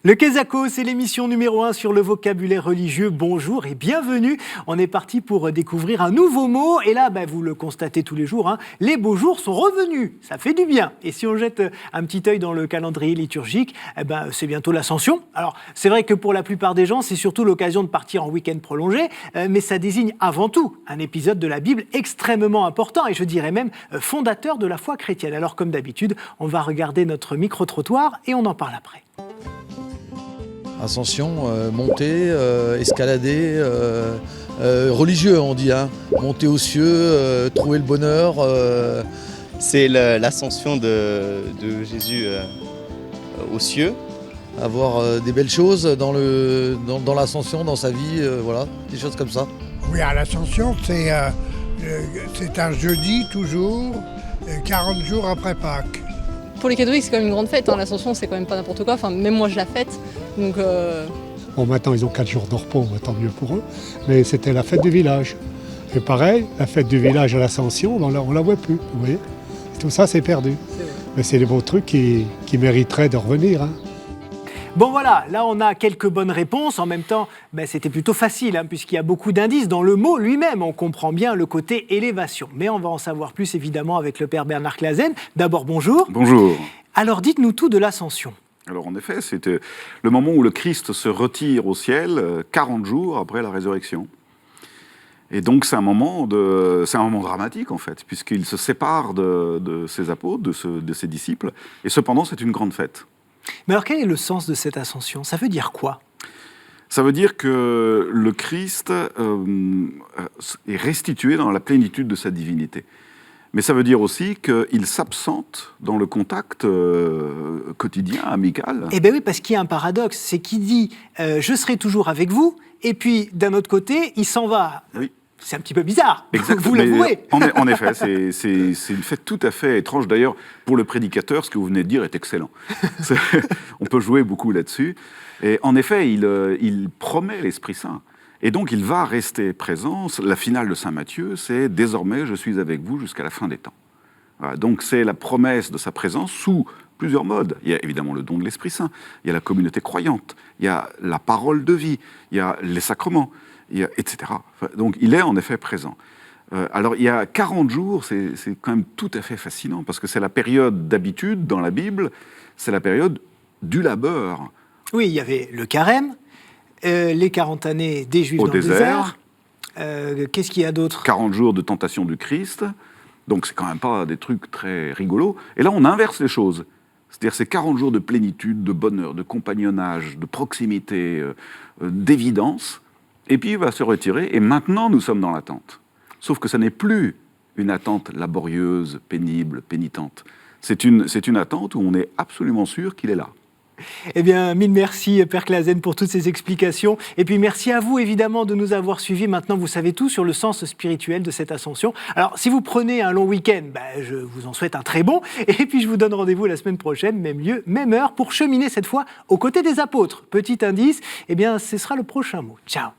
Le Quesaco, c'est l'émission numéro 1 sur le vocabulaire religieux. Bonjour et bienvenue. On est parti pour découvrir un nouveau mot. Et là, vous le constatez tous les jours, les beaux jours sont revenus. Ça fait du bien. Et si on jette un petit œil dans le calendrier liturgique, c'est bientôt l'Ascension. Alors, c'est vrai que pour la plupart des gens, c'est surtout l'occasion de partir en week-end prolongé. Mais ça désigne avant tout un épisode de la Bible extrêmement important et je dirais même fondateur de la foi chrétienne. Alors, comme d'habitude, on va regarder notre micro-trottoir et on en parle après. Ascension, monter, escalader, religieux on dit, monter aux cieux, trouver le bonheur. C'est l'ascension de Jésus aux cieux. Avoir des belles choses dans l'ascension, dans sa vie, voilà, des choses comme ça. Oui, à l'ascension, c'est un jeudi toujours, 40 jours après Pâques. Pour les catholiques, c'est quand même une grande fête. L'Ascension, c'est quand même pas n'importe quoi. Enfin, même moi, je la fête. Donc, Bon, maintenant, ils ont 4 jours de repos, tant mieux pour eux. Mais c'était la fête du village. Et pareil, la fête du village à l'Ascension, on la voit plus. Vous voyez, tout ça, c'est perdu. Mais c'est des beaux trucs qui mériteraient de revenir. Bon voilà, là on a quelques bonnes réponses. En même temps, c'était plutôt facile, puisqu'il y a beaucoup d'indices dans le mot lui-même. On comprend bien le côté élévation. Mais on va en savoir plus évidemment avec le père Bernard Clasen. D'abord, bonjour. Bonjour. Alors dites-nous tout de l'Ascension. Alors en effet, c'était le moment où le Christ se retire au ciel, 40 jours après la résurrection. Et donc c'est un moment dramatique en fait, puisqu'il se sépare de ses apôtres, de ses disciples. Et cependant, c'est une grande fête. Mais alors quel est le sens de cette ascension ? Ça veut dire quoi ? Ça veut dire que le Christ est restitué dans la plénitude de sa divinité. Mais ça veut dire aussi qu'il s'absente dans le contact quotidien, amical. Eh bien oui, parce qu'il y a un paradoxe, c'est qu'il dit « je serai toujours avec vous », et puis d'un autre côté, il s'en va. Oui. C'est un petit peu bizarre, vous l'avouez. En effet, c'est une fête tout à fait étrange. D'ailleurs, pour le prédicateur, ce que vous venez de dire est excellent. On peut jouer beaucoup là-dessus. Et en effet, il promet l'Esprit Saint. Et donc, il va rester présent. La finale de Saint Matthieu, c'est « Désormais, je suis avec vous jusqu'à la fin des temps ». Voilà, donc, c'est la promesse de sa présence sous plusieurs modes. Il y a évidemment le don de l'Esprit Saint, il y a la communauté croyante, il y a la parole de vie, il y a les sacrements, etc. Donc, il est en effet présent. Alors, il y a 40 jours, c'est quand même tout à fait fascinant, parce que c'est la période d'habitude dans la Bible, c'est la période du labeur. Oui, il y avait le carême, les 40 années des Juifs au dans désert. Le désert. Qu'est-ce qu'il y a d'autre ? 40 jours de tentation du Christ. Donc, c'est quand même pas des trucs très rigolos. Et là, on inverse les choses. C'est-à-dire, c'est 40 jours de plénitude, de bonheur, de compagnonnage, de proximité, d'évidence. Et puis, il va se retirer. Et maintenant, nous sommes dans l'attente. Sauf que ça n'est plus une attente laborieuse, pénible, pénitente. C'est une attente où on est absolument sûr qu'il est là. Eh bien, mille merci, Père Clasen, pour toutes ces explications. Et puis, merci à vous, évidemment, de nous avoir suivis. Maintenant, vous savez tout sur le sens spirituel de cette ascension. Alors, si vous prenez un long week-end, je vous en souhaite un très bon. Et puis, je vous donne rendez-vous la semaine prochaine, même lieu, même heure, pour cheminer cette fois aux côtés des apôtres. Petit indice, ce sera le prochain mot. Ciao.